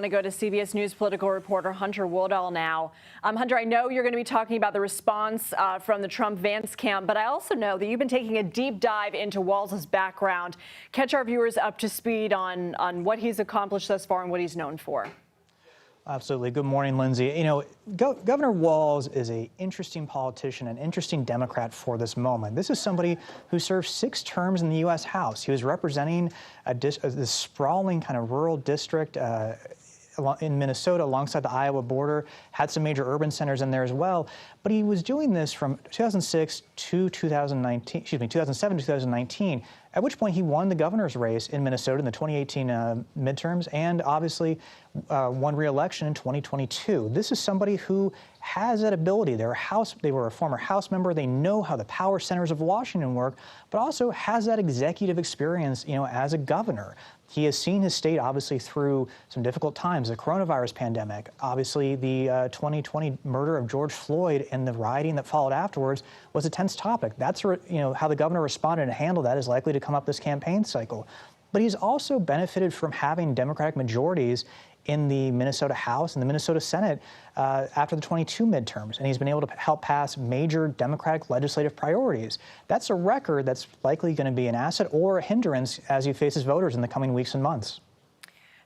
To go to CBS News political reporter Hunter Woodall now. Hunter, I know you're going to be talking about the response from the Trump-Vance camp, but I also know that you've been taking a deep dive into Walz's background. Catch our viewers up to speed on what he's accomplished thus far and what he's known for. Absolutely. Good morning, Lindsay. You know, Governor Walz is an interesting politician, an interesting Democrat for this moment. This is somebody who served 6 terms in the U.S. House. He was representing this sprawling kind of rural district in Minnesota alongside the Iowa border, had some major urban centers in there as well. But he was doing this from 2006 to 2007 to 2019, at which point he won the governor's race in Minnesota in the 2018 midterms and obviously won re-election in 2022. This is somebody who has that ability. They were a former House member. They know how the power centers of Washington work, but also has that executive experience, you know, as a governor. He has seen his state obviously through some difficult times, the coronavirus pandemic, obviously the 2020 murder of George Floyd, and the rioting that followed afterwards was a tense topic. That's how the governor responded and handled that is likely to come up this campaign cycle. But he's also benefited from having Democratic majorities in the Minnesota House and the Minnesota Senate after the 22 midterms, and he's been able to help pass major Democratic legislative priorities. That's a record that's likely going to be an asset or a hindrance as he faces voters in the coming weeks and months.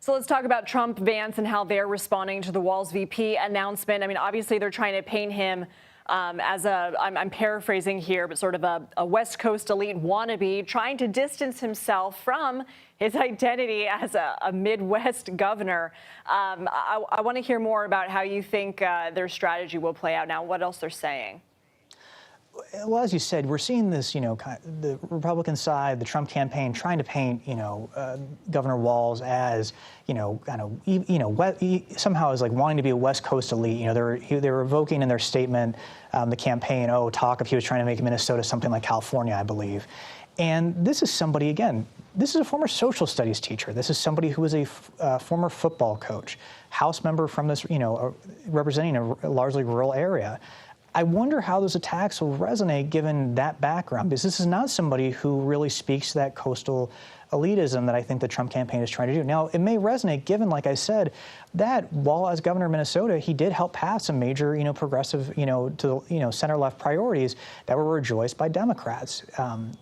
So let's talk about Trump, Vance, and how they're responding to the Walz VP announcement. I mean, obviously they're trying to paint him as I'm paraphrasing here, but sort of a West Coast elite wannabe, trying to distance himself from his identity as a Midwest governor. I want to hear more about how you think their strategy will play out now, what else they're saying. Well, as you said, we're seeing this, the Republican side, the Trump campaign, trying to paint, Governor Walz as, somehow as like wanting to be a West Coast elite. They were evoking in their statement, the campaign, talk of he was trying to make Minnesota something like California, I believe. And this is somebody, again, this is a former social studies teacher. This is somebody who was a former football coach, House member from this, representing a largely rural area. I wonder how those attacks will resonate given that background, because this is not somebody who really speaks to that coastal elitism that I think the Trump campaign is trying to do. Now, it may resonate given, like I said, that while as governor of Minnesota, he did help pass some major, progressive, center-left priorities that were rejoiced by Democrats.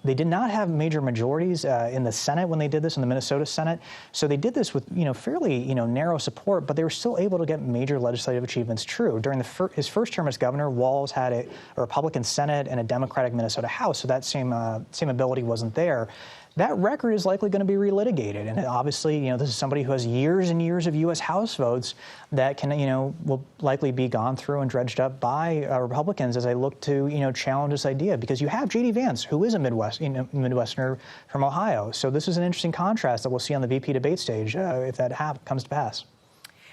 They did not have major majorities in the Senate when they did this, in the Minnesota Senate. So they did this with, fairly, narrow support, but they were still able to get major legislative achievements true. During his first term as governor, Walz had a Republican Senate and a Democratic Minnesota House, so that same ability wasn't there. That record is likely going to be relitigated. And obviously, this is somebody who has years and years of U.S. House votes that can, will likely be gone through and dredged up by Republicans as they look to, challenge this idea. Because you have JD Vance, who is a Midwesterner from Ohio. So this is an interesting contrast that we'll see on the VP debate stage if that comes to pass.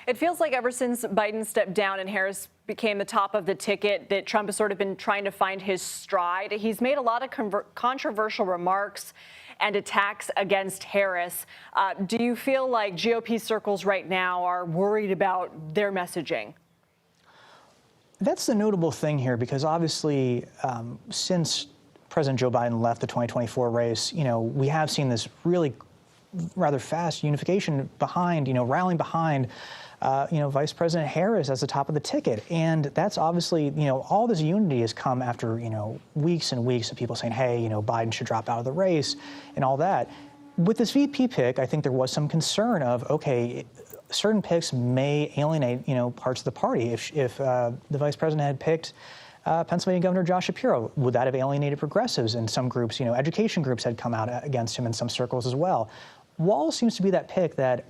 It feels like ever since Biden stepped down and Harris became the top of the ticket that Trump has sort of been trying to find his stride. He's made a lot of controversial remarks and attacks against Harris. Do you feel like GOP circles right now are worried about their messaging? That's the notable thing here, because obviously since President Joe Biden left the 2024 race, we have seen this really rather fast unification behind, rallying behind Vice President Harris as the top of the ticket. And that's obviously, all this unity has come after, weeks and weeks of people saying, hey, Biden should drop out of the race and all that. With this VP pick, I think there was some concern of, okay, certain picks may alienate, parts of the party. If the vice president had picked Pennsylvania Governor Josh Shapiro, would that have alienated progressives? And some groups, education groups had come out against him in some circles as well. Walz seems to be that pick that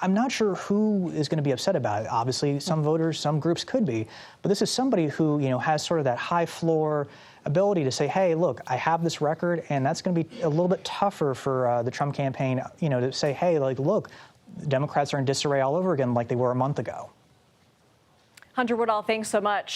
I'm not sure who is going to be upset about it. Obviously, some voters, some groups could be. But this is somebody who, has sort of that high floor ability to say, hey, look, I have this record, and that's going to be a little bit tougher for the Trump campaign, to say, hey, look, Democrats are in disarray all over again like they were a month ago. Hunter Woodall, thanks so much.